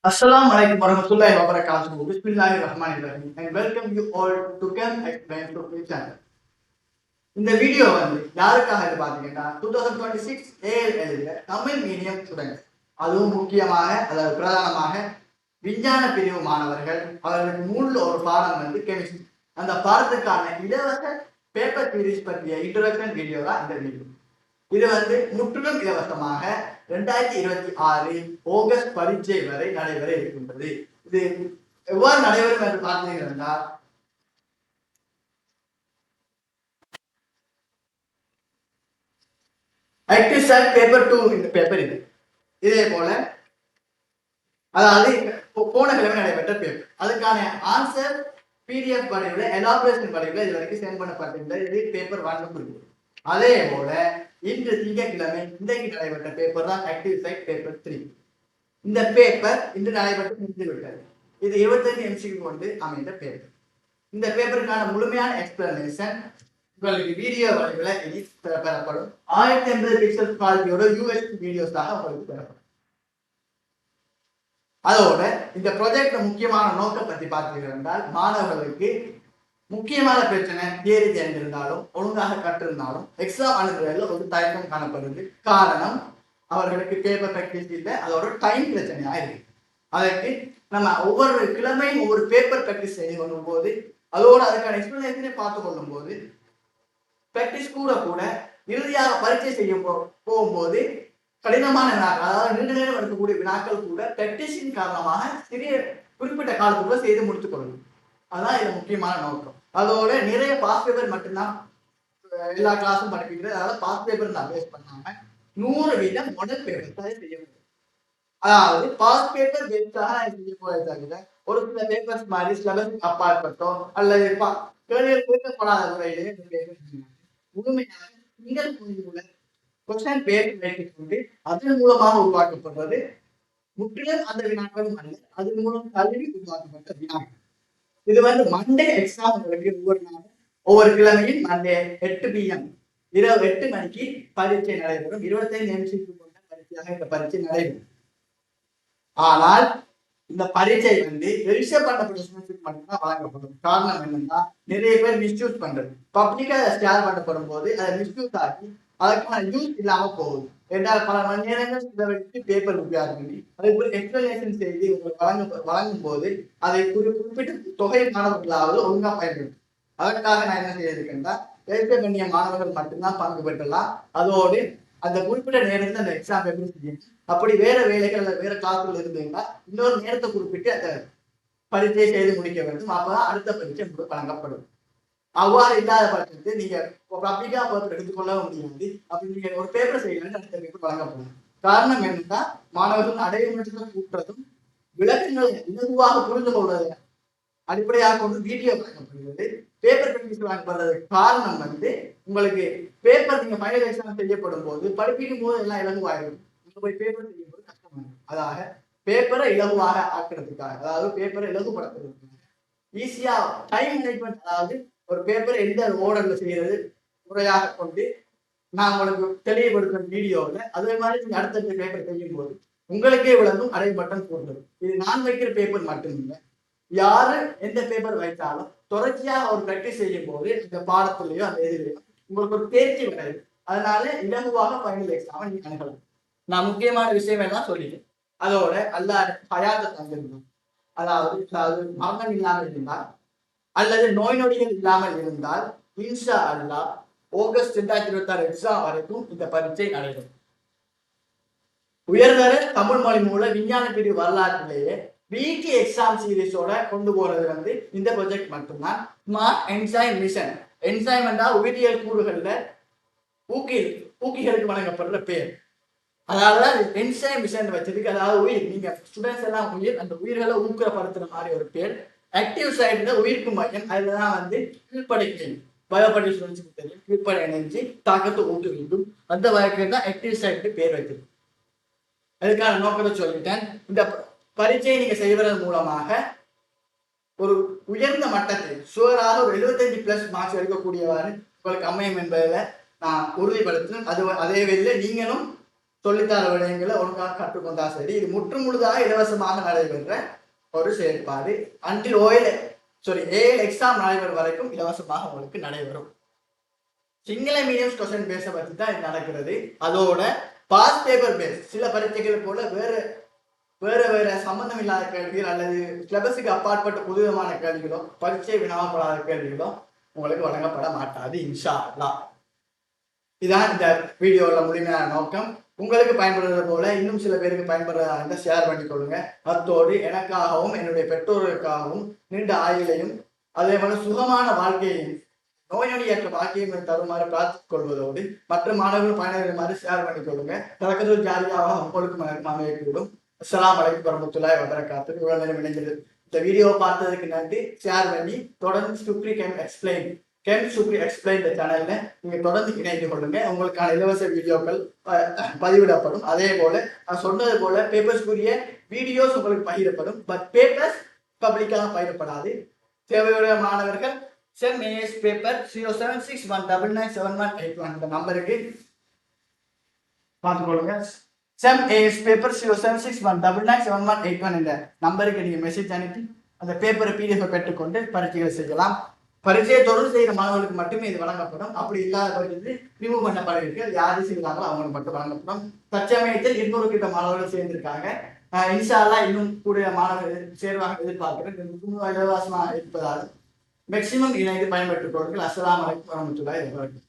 Assalamu alaikum warahmatullahi wabarakatuh. Bismillahirrahmanirrahim. And welcome you all to Chem Explain to the channel. இந்த video யாருக்காக பார்த்தீங்கன்னா 2026 AL எழுதிய Tamil medium students, அதுவும் முக்கியமாக அதாவது பிரதானமாக விஞ்ஞான பிரிவு மாணவர்கள். அவர்களுக்கு மூணுல ஒரு பாடம் கெமிஸ்ட்ரி. அந்த பாடத்துக்கான இலவச பேப்பர் சீரிஸ் பற்றிய இன்ட்ரோடக்ஷன் வீடியோ தான் இந்த வீடியோ. இது முற்றிலும் இலவசமாக 2026 ஆகஸ்ட் பரீட்சை வரை நடைபெற இருக்கின்றது. இது எவ்வாறு நடைபெறும் என்று பார்த்தீங்கன்னா, ஆக்டிவ் சாட் பேப்பர் 2 இந்த பேப்பர் இதே போல அதாவது போன கிழமை நடைபெற்ற பேப்பர். அதுக்கான ஆன்சர் பிடிஎஃப் வடிவில் எலாபரேஷன் வடிவில் இது வரைக்கும் சென்ட் பண்ணப்பட்டிருந்தது. இது பேப்பர் 1 குறிப்பு. அதே போல இன்று திங்கட்கிழமை இன்றைக்கு நடைபெற்ற பேப்பர் தான் ஆக்டிவ் சைட் பேப்பர் 3. இந்த பேப்பர் இன்று நடைபெற்று முடிந்து விட்டது. இது 25 எம்சிக்கு கொண்டு அமைந்த பேப்பர். இந்த பேப்பருக்கான முழுமையான எக்ஸ்பிளனேஷன் உங்களுக்கு வீடியோ வடிவில் பெறப்படும். 1080 பிக்சல் குவாலிட்டியோட யூஎஸ்பி வீடியோஸாக உங்களுக்கு பெறப்படும். அதோட இந்த ப்ராஜெக்ட் முக்கியமான நோக்கம் பற்றி பார்த்தீர்கள் என்றால், மாணவர்களுக்கு முக்கியமான பிரச்சனை தியரி தெரிந்திருந்தாலும் ஒழுங்காக கற்றிருந்தாலும் எக்ஸாம் அணுகுறதுல ஒரு தயக்கம் காணப்படுது. காரணம், அவர்களுக்கு பேப்பர் ப்ராக்டிஸ் இல்லை, அதோட டைம் பிரச்சனையா இருக்கு. அதற்கு நம்ம ஒவ்வொரு கிழமையும் ஒவ்வொரு பேப்பர் ப்ராக்டிஸ் செய்து கொள்ளும் போது, அதோட அதுக்கான எக்ஸ்பிளனேஷனை பார்த்து கொள்ளும் போது, ப்ராக்டிஸ் கூட கூட இறுதியாக பரீட்சை செய்ய போகும்போது கடினமான வினாக்கள், அதாவது நீண்ட நேரம் எடுக்கக்கூடிய வினாக்கள் கூட ப்ராக்டிஸின் காரணமாக சிறிய குறிப்பிட்ட காலத்துக்குள்ள செய்து முடித்துக் கொள்ளணும். அதான் இது முக்கியமான நோக்கம். அதோட நிறைய பாஸ் பேப்பர் மட்டும்தான் எல்லா கிளாஸும் படிக்கிறது. அதாவது பாஸ் பேப்பர் நான் பேஸ் பண்ணாம 100% மாடல் பேப்பர் தான் செய்ய முடியும். அதாவது பாஸ் பேப்பர் பேஸ்டாக செய்ய போறதை தவிர ஒரு சில பேப்பர்ஸ் மாதிரி சிலபஸ் அப்பாற்பட்டோ அல்லது கேள்விகள் கேட்கப்படாத முறையிலே முழுமையாக சிங்கிள் புள்ளியுள்ள கொஸ்டின் பேப்பர் வைத்துக் கொண்டு அதன் மூலமாக உருவாக்கப்படுறது முற்றிலும் அந்த வினாக்களும் அல்ல, அதன் மூலம் கல்வி உருவாக்கப்பட்ட வினாக்கள். இது மண்டே எக்ஸாம் ஒவ்வொரு நாளும் ஒவ்வொரு கிழமையும் மண்டே 8 PM இரவு 8 மணிக்கு பரீட்சை நடைபெறும். 25 எம்சிக்கு கொண்ட பரீட்சையாக இந்த பரீட்சை நடைபெறும். ஆனால் இந்த பரீட்சை ரெஜிஸ்டர் பண்ணப்பட்ட ஸ்டூடெண்ட்ஸுக்கு மட்டும்தான் வழங்கப்படும். காரணம் என்னன்னா, நிறைய பேர் மிஸ்யூஸ் பண்றது. பப்ளிக்கா ஷேர் பண்ணப்படும் போது அதை மிஸ்யூஸ் ஆகி அதுக்கான யூஸ் இல்லாம போகுது. என்றால் பல மணி நேரங்கள் செலவழித்து பேப்பர் உபயோக பண்ணி அதை எக்ஸ்பிளனேஷன் செய்து வழங்கும் போது அதை குறிப்பிட்ட தொகை மாணவர்களாவது ஒழுங்கா பயன்படுத்தும். அதற்காக நான் என்ன செய்திருக்கேன்னா, ரெஜிஸ்டர் பண்ணிய மாணவர்கள் மட்டும்தான் பங்கு பெற்றலாம். அதோடு அந்த குறிப்பிட்ட நேரத்தில் அந்த எக்ஸாம் பேப்பர் செய்யும். அப்படி வேற வேலைகள் அல்லது வேற கிளாஸ்கள் இருந்தீங்கன்னா இன்னொரு நேரத்தை குறிப்பிட்டு அந்த பரீட்சை செய்து முடிக்க வேண்டும். அப்பதான் அடுத்த பரீட்சை வழங்கப்படும். அவ்வாறு இல்லாத பட்சத்தில் நீங்க பப்ளிக்கா பேப்பர் எடுத்துக்கொள்ளவும் முடியாது. அப்படி நீங்க ஒரு பேப்பர் செய்யலாம், அடுத்த பேப்பர் வழங்கப்படும். காரணம் என்னன்னா, மாணவர்கள் அடைமுகத்தை கூட்டுறதும் விளக்கங்களை இலகுவாக புரிந்து கொள்வதை அடிப்படையாக கொண்டு வீடியோ வழங்கப்படுகிறது. பேப்பர் ப்ராக்டிஸ் வழங்கப்படுறதுக்கு காரணம் உங்களுக்கு பேப்பர் நீங்க ஃபைனல் எக்ஸாம் செய்யப்படும் போது படிப்பிக்கும் போது எல்லாம் இலகுவாயிடும். நீங்க போய் பேப்பர் செய்யும் போது கஷ்டமாகும். அதாக பேப்பரை இலகுவாக ஆக்குறதுக்காக, அதாவது பேப்பரை இலகுபடுத்துறதுக்காக ஈஸியா டைம் மேனேஜ்மெண்ட், அதாவது ஒரு பேப்பர் எந்த ஓர்டர்ல செய்யறது முறையாக கொண்டு நான் உங்களுக்கு தெளிவுபடுத்துற வீடியோவில் அதே மாதிரி நீங்க அடுத்த பேப்பர் செய்யும் போது உங்களுக்கே விளங்கும். அரை பட்டன் போடுறது இது நான் வைக்கிற பேப்பர் மட்டுமில்லை, யாரு எந்த பேப்பர் வைத்தாலும் தொடர்ச்சியாக ஒரு ப்ராக்டிஸ் செய்யும் போது இந்த பாடத்திலேயோ அந்த எதிரையோ உங்களுக்கு ஒரு தேர்ச்சி கிடையாது. அதனால இலகுவாக ஃபைனல் எக்ஸாம் நீங்க அணுகலாம். நான் முக்கியமான விஷயம் எல்லாம் சொல்லிட்டேன். அதோட அல்லாஹ் ஹயாத்தை தந்திருந்தோம், அதாவது மரணம் இல்லாமல் இருந்தால் அல்லது நோய் நொடிகள் இல்லாமல் இருந்தால் இன்ஷா அல்லாஹ் ஆகஸ்ட் 2026 எக்ஸாம் வரைக்கும் இந்த பரீட்சை நடைபெறும். உயர்தர தமிழ் மொழி மூலம் விஞ்ஞான பிரிவு வரலாற்றிலேயே வீக்லி எக்ஸாம் சீரீஸோட கொண்டு போறது இந்த ப்ராஜெக்ட் மட்டும்தான். Smart enzyme mission. என்சைம் என்றால் உயிரியல் கூறுகள்ல ஊக்கிகளுக்கு வழங்கப்படுற பேர். அதாவது என்சைம் மிஷன் வச்சிருக்கு. அதாவது உயிர், நீங்க ஸ்டூடெண்ட்ஸ் எல்லாம் உயிர், அந்த உயிர்களை ஊக்கப்படுத்துற மாதிரி ஒரு பேர். ஆக்டிவ் சைடுல உயிர்ப்பு மையம், அதுலதான் கீழ்ப்படை பயோபடி ஸ்டூடெண்ட்ஸுக்கு தெரியும். கீழ்ப்படை எனர்ஜி தாக்கத்தை ஊக்குவிக்கும். அந்த வகைக்கு தான் ஆக்டிவ் சைடு பேர் வைத்திருக்கு. அதுக்கான நோக்கத்தை சொல்லிட்டேன். இந்த பரீட்சையை நீங்க செய்வதன் மூலமாக ஒரு உயர்ந்த மட்டத்தில் சுவராக ஒரு 75+ மார்க்ஸ் எடுக்கக்கூடியவாறு உங்களுக்கு அமையும் என்பதில் நான் உறுதிப்படுத்தினேன். அதே வேளையில் நீங்களும் சொல்லித்தர விடயங்களை ஒழுங்காக கற்றுக்கொண்டா சரி. இது முற்று முழுதாக இலவசமாக நடைபெற ஒரு செயற்பாடு. அன்றில் ஏஎல் எக்ஸாம் நடைபெறும் வரைக்கும் இலவசமாக உங்களுக்கு நடைபெறும். சிங்கள மீடியம் கொஸ்டின் பேஸை பற்றி தான் இது நடக்கிறது. அதோட பாஸ் பேப்பர் பேஸ் சில பரீட்சைகள் போல வேற சம்பந்தம் இல்லாத கேள்விகள் அல்லது சிலபஸுக்கு அப்பாற்பட்ட புதுவிதமான கேள்விகளோ பரீட்சை வினாவப்படாத கேள்விகளோ உங்களுக்கு வழங்கப்பட மாட்டாது இன்ஷா அல்லாஹ். இதான் இந்த வீடியோல முழுமையான நோக்கம். உங்களுக்கு பயன்படுறது போல இன்னும் சில பேருக்கு பயன்படுறதா ஷேர் பண்ணி கொள்ளுங்க. அத்தோடு எனக்காகவும் என்னுடைய பெற்றோர்களுக்காகவும் நீண்ட ஆயுளையும் அதே போல சுகமான வாழ்க்கையையும் நோய் நொடியற்ற வாழ்க்கையும் தருமாறு பிரார்த்தித்துக் கொள்வதோடு மற்ற மாணவர்கள் பயனடைமாறு ஷேர் பண்ணி கொள்ளுங்க. தலக்கதூர் ஜாலியாக உங்களுக்கும் எனக்கும் அமையக்கூடும். அஸ்ஸலாமு அலைக்கும் வரஹ்மத்துல்லாஹி வபரகாத்துஹு. இவ்வளவு நேரம் இணைந்தது. இந்த வீடியோ பார்த்ததுக்கு நன்றி. ஷேர் பண்ணி தொடர்ந்து சுப்ரி கேம் எக்ஸ்பிளைன் இந்த சேனல்ல நீங்க தொடர்ந்து இணைந்து கொள்ளுங்க. உங்களுக்கான இலவச வீடியோக்கள் பதிவிடப்படும். அதே போல நான் சொன்னது போல பேப்பர்ஸ்க்குரிய வீடியோஸ் உங்களுக்கு பகிரப்படும். பட் பேப்பர்ஸ் பப்ளிக்காக பகிரப்படாது. தேவையுடைய மாணவர்கள் செம் ஏஎஸ் பேப்பர் 0761997181 இந்த நம்பருக்கு பார்த்துக்கொள்ளுங்க. செம் ஏஎஸ் பேப்பர் 0761997181 இந்த நம்பருக்கு நீங்க மெசேஜ் அனுப்பி அந்த பேப்பரை பிடிஎஃப் பெற்றுக்கொண்டு பரீட்சைகளை செய்யலாம். பரீட்சையை தொடர்ந்து செய்கிற மாணவர்களுக்கு மட்டுமே இது வழங்கப்படும். அப்படி இல்லாத பட்சத்தில் ரிமூவ் பண்ணப்படுவீர்கள். யாரு செய்கிறாங்களோ அவங்களுக்கு மட்டும் வழங்கப்படும். தற்சமயத்தில் 200 கிட்ட மாணவர்கள் சேர்ந்திருக்காங்க. இன்ஷா அல்லாஹ் இன்னும் கூடிய மாணவர்கள் சேர்வாக எதிர்பார்க்கிறேன். இலவசமாக இருப்பதால் மேக்சிமம் இணைந்து பயன்பெற்றுக் கொள்ளுங்கள். அஸ்ஸலாமு அலைக்கும் வரஹ்மத்துல்லாஹி வபரகாத்துஹு.